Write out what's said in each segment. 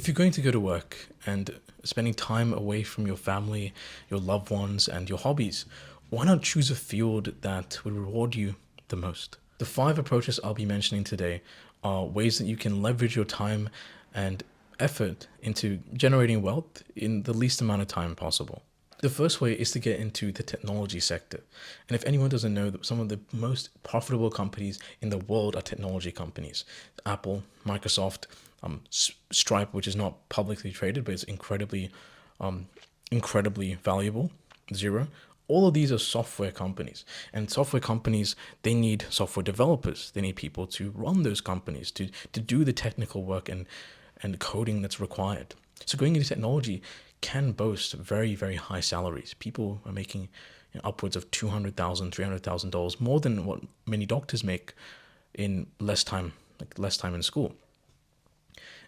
If you're going to go to work and spending time away from your family, your loved ones, and your hobbies, why not choose a field that would reward you the most? The 5 approaches I'll be mentioning today are ways that you can leverage your time and effort into generating wealth in the least amount of time possible. The first way is to get into the technology sector. And if anyone doesn't know, that some of the most profitable companies in the world are technology companies. Apple, Microsoft, Stripe, which is not publicly traded, but it's incredibly valuable, Zero. All of these are software companies. And software companies, they need software developers. They need people to run those companies, to do the technical work and coding that's required. So going into technology can boast very, very high salaries. People are making upwards of $200,000, $300,000 more than what many doctors make in less time in school.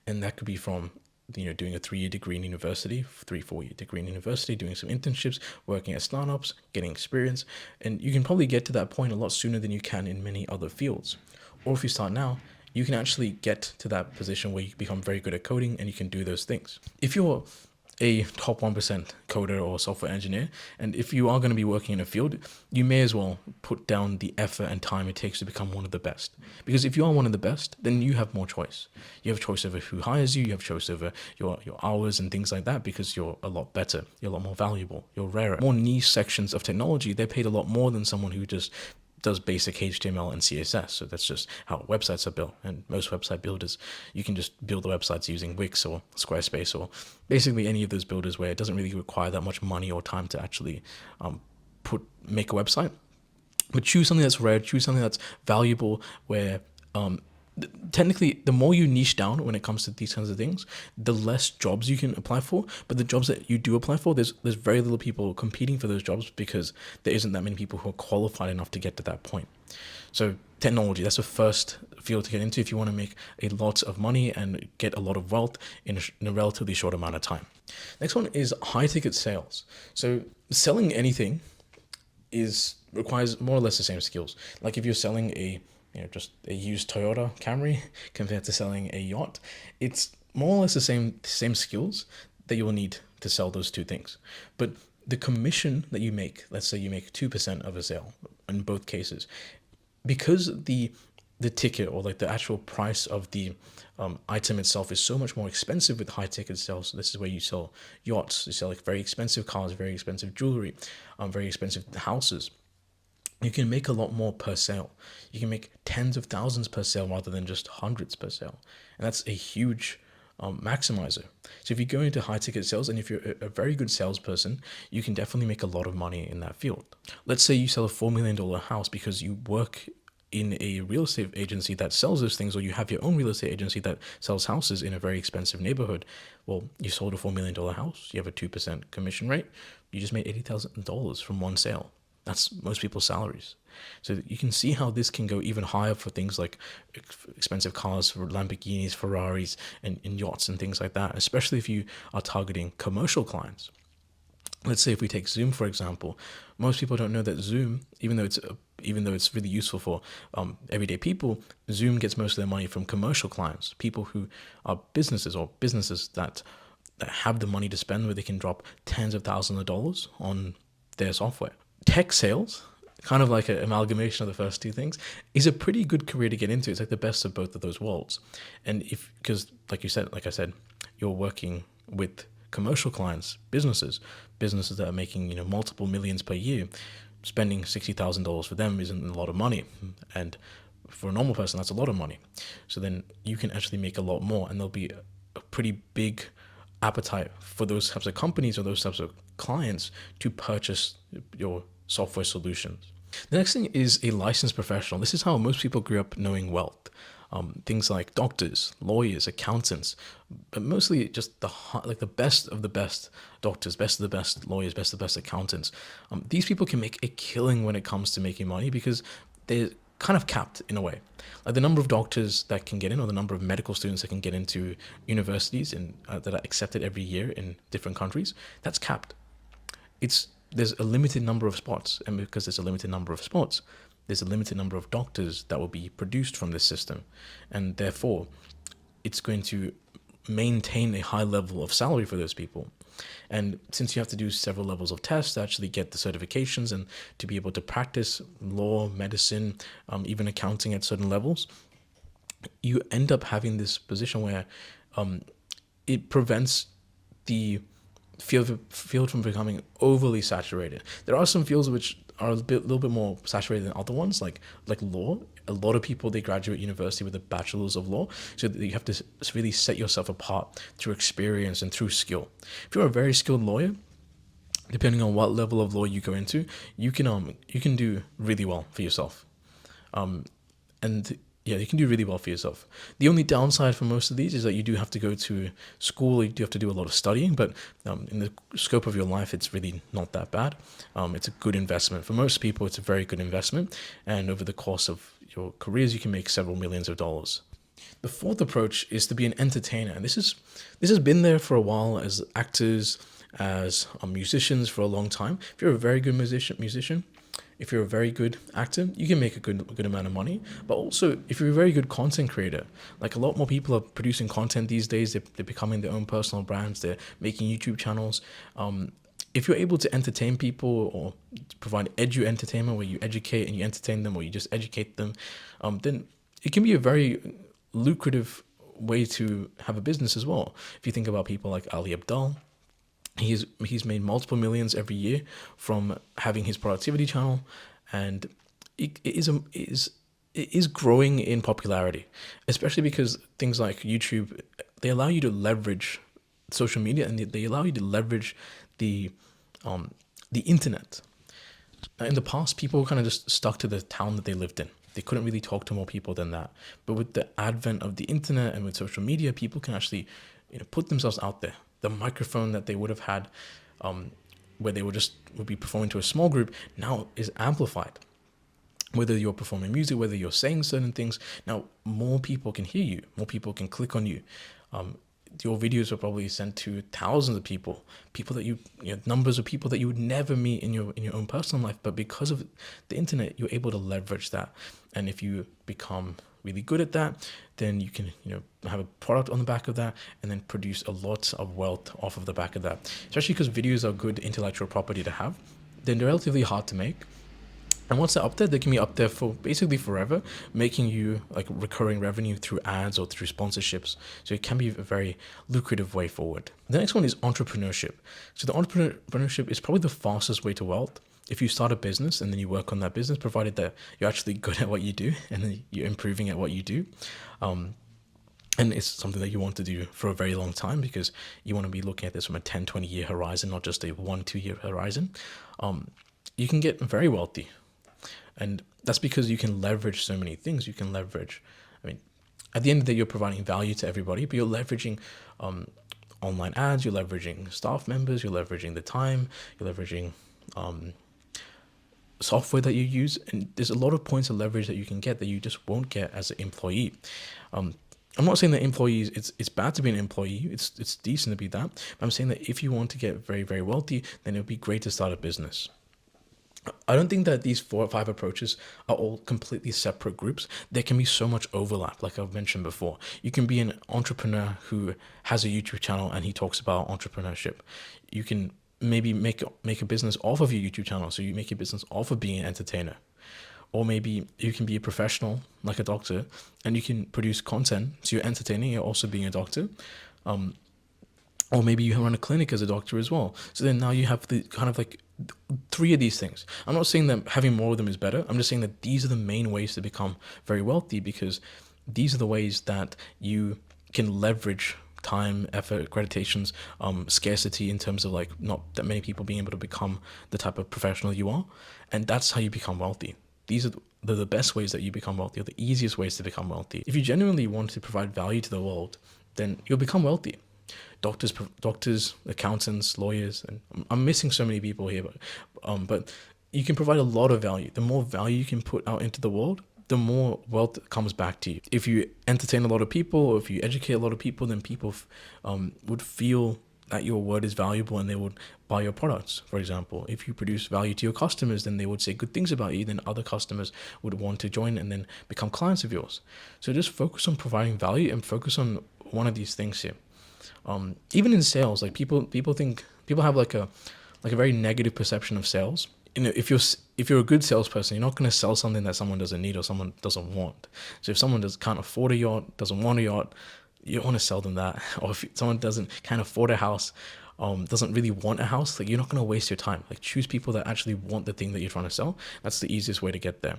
And that could be from doing a 3-year degree in university, 3-4-year degree in university, doing some internships, working at startups, getting experience. And you can probably get to that point a lot sooner than you can in many other fields. Or if you start now, you can actually get to that position where you become very good at coding and you can do those things. If you're a top 1% coder or software engineer, and if you are going to be working in a field, you may as well put down the effort and time it takes to become one of the best. Because if you are one of the best, then you have more choice. You have choice over who hires you, you have choice over your hours and things like that, because you're a lot better, you're a lot more valuable, you're rarer. More niche sections of technology, they're paid a lot more than someone who just does basic HTML and CSS. So that's just how websites are built. And most website builders, you can just build the websites using Wix or Squarespace or basically any of those builders where it doesn't really require that much money or time to actually make a website. But choose something that's rare, choose something that's valuable, where technically, the more you niche down when it comes to these kinds of things, the less jobs you can apply for. But the jobs that you do apply for, there's very little people competing for those jobs because there isn't that many people who are qualified enough to get to that point. So technology, that's the first field to get into if you want to make a lot of money and get a lot of wealth in a relatively short amount of time. Next one is high ticket sales. So selling anything requires more or less the same skills. Like if you're selling just a used Toyota Camry compared to selling a yacht, it's more or less the same skills that you will need to sell those two things. But the commission that you make, let's say you make 2% of a sale in both cases, because the ticket or like the actual price of the item itself is so much more expensive with high ticket sales. This is where you sell yachts, you sell like very expensive cars, very expensive jewelry, very expensive houses. You can make a lot more per sale. You can make tens of thousands per sale rather than just hundreds per sale. And that's a huge maximizer. So if you go into high ticket sales and if you're a very good salesperson, you can definitely make a lot of money in that field. Let's say you sell a $4 million house because you work in a real estate agency that sells those things, or you have your own real estate agency that sells houses in a very expensive neighborhood. Well, you sold a $4 million house, you have a 2% commission rate, you just made $80,000 from one sale. That's most people's salaries. So you can see how this can go even higher for things like expensive cars, for Lamborghinis, Ferraris, and yachts and things like that, especially if you are targeting commercial clients. Let's say if we take Zoom, for example, most people don't know that Zoom, even though it's really useful for everyday people, Zoom gets most of their money from commercial clients, people who are businesses or businesses that have the money to spend, where they can drop tens of thousands of dollars on their software. Tech sales, kind of like an amalgamation of the first two things, is a pretty good career to get into. It's like the best of both of those worlds. And because like I said, you're working with commercial clients, businesses that are making, multiple millions per year, spending $60,000 for them isn't a lot of money. And for a normal person, that's a lot of money. So then you can actually make a lot more, and there'll be a pretty big appetite for those types of companies or those types of clients to purchase your software solutions. The next thing is a licensed professional. This is how most people grew up knowing wealth. Things like doctors, lawyers, accountants, but mostly just the best of the best doctors, best of the best lawyers, best of the best accountants. These people can make a killing when it comes to making money because they're kind of capped in a way. Like the number of doctors that can get in, or the number of medical students that can get into universities that are accepted every year in different countries, that's capped. There's a limited number of spots, and because there's a limited number of spots, there's a limited number of doctors that will be produced from this system, and therefore it's going to maintain a high level of salary for those people. And since you have to do several levels of tests to actually get the certifications and to be able to practice law, medicine, even accounting at certain levels, you end up having this position where it prevents the field from becoming overly saturated. There are some fields which are little bit more saturated than other ones, like law. A lot of people, they graduate university with a bachelor's of law, so you have to really set yourself apart through experience and through skill. If you're a very skilled lawyer, depending on what level of law you go into, you can do really well for yourself. And yeah, you can do really well for yourself. The only downside for most of these is that you do have to go to school, you do have to do a lot of studying, but in the scope of your life, it's really not that bad. It's a good investment. For most people, it's a very good investment. And over the course of your careers, you can make several millions of dollars. The fourth approach is to be an entertainer. And this has been there for a while as actors, as musicians for a long time. If you're a very good musician, if you're a very good actor, you can make a good amount of money. But also, if you're a very good content creator, like a lot more people are producing content these days, they're becoming their own personal brands, they're making YouTube channels. If you're able to entertain people or provide entertainment where you educate and you entertain them, or you just educate them, then it can be a very lucrative way to have a business as well. If you think about people like Ali Abdaal, he's made multiple millions every year from having his productivity channel, and it is growing in popularity, especially because things like YouTube, they allow you to leverage social media, and they allow you to leverage the internet. Now, in the past, people were kind of just stuck to the town that they lived in. They couldn't really talk to more people than that. But with the advent of the internet and with social media, people can actually, put themselves out there. The microphone that they would have had, where they would be performing to a small group, now is amplified. Whether you're performing music, whether you're saying certain things, now more people can hear you, more people can click on you. Your videos are probably sent to thousands of people that numbers of people that you would never meet in your own personal life. But because of the internet, you're able to leverage that. And if you become really good at that, then you can have a product on the back of that, and then produce a lot of wealth off of the back of that. Especially because videos are good intellectual property to have. Then they're relatively hard to make. And once they're up there, they can be up there for basically forever, making you like recurring revenue through ads or through sponsorships. So it can be a very lucrative way forward. The next one is entrepreneurship. So the entrepreneurship is probably the fastest way to wealth. If you start a business and then you work on that business, provided that you're actually good at what you do and then you're improving at what you do. And it's something that you want to do for a very long time, because you want to be looking at this from a 10, 20 year horizon, not just a 1-2 year horizon. You can get very wealthy. And that's because you can leverage so many things. You can leverage, at the end of the day, you're providing value to everybody, but you're leveraging online ads, you're leveraging staff members, you're leveraging the time, you're leveraging software that you use. And there's a lot of points of leverage that you can get that you just won't get as an employee. I'm not saying that employees, it's bad to be an employee. It's decent to be that. But I'm saying that if you want to get very, very wealthy, then it would be great to start a business. I don't think that these 4 or 5 approaches are all completely separate groups. There can be so much overlap, like I've mentioned before. You can be an entrepreneur who has a YouTube channel and he talks about entrepreneurship. You can maybe make a business off of your YouTube channel, so you make your business off of being an entertainer. Or maybe you can be a professional, like a doctor, and you can produce content, so you're entertaining, you're also being a doctor. Or maybe you run a clinic as a doctor as well. So then now you have the kind of like 3 of these things. I'm not saying that having more of them is better. I'm just saying that these are the main ways to become very wealthy, because these are the ways that you can leverage time, effort, accreditations, scarcity in terms of like not that many people being able to become the type of professional you are. And that's how you become wealthy. These are the best ways that you become wealthy, or the easiest ways to become wealthy. If you genuinely want to provide value to the world, then you'll become wealthy. Doctors, accountants, lawyers, and I'm missing so many people here, but you can provide a lot of value. The more value you can put out into the world, the more wealth comes back to you. If you entertain a lot of people, or if you educate a lot of people, then people would feel that your word is valuable and they would buy your products. For example, if you produce value to your customers, then they would say good things about you, then other customers would want to join and then become clients of yours. So just focus on providing value and focus on one of these things here. Even in sales, like people have like a very negative perception of sales. If you're a good salesperson, you're not going to sell something that someone doesn't need or someone doesn't want. So if someone can't afford a yacht, doesn't want a yacht, you don't want to sell them that. Or if someone can't afford a house, doesn't really want a house, like you're not going to waste your time. Like choose people that actually want the thing that you're trying to sell. That's the easiest way to get there.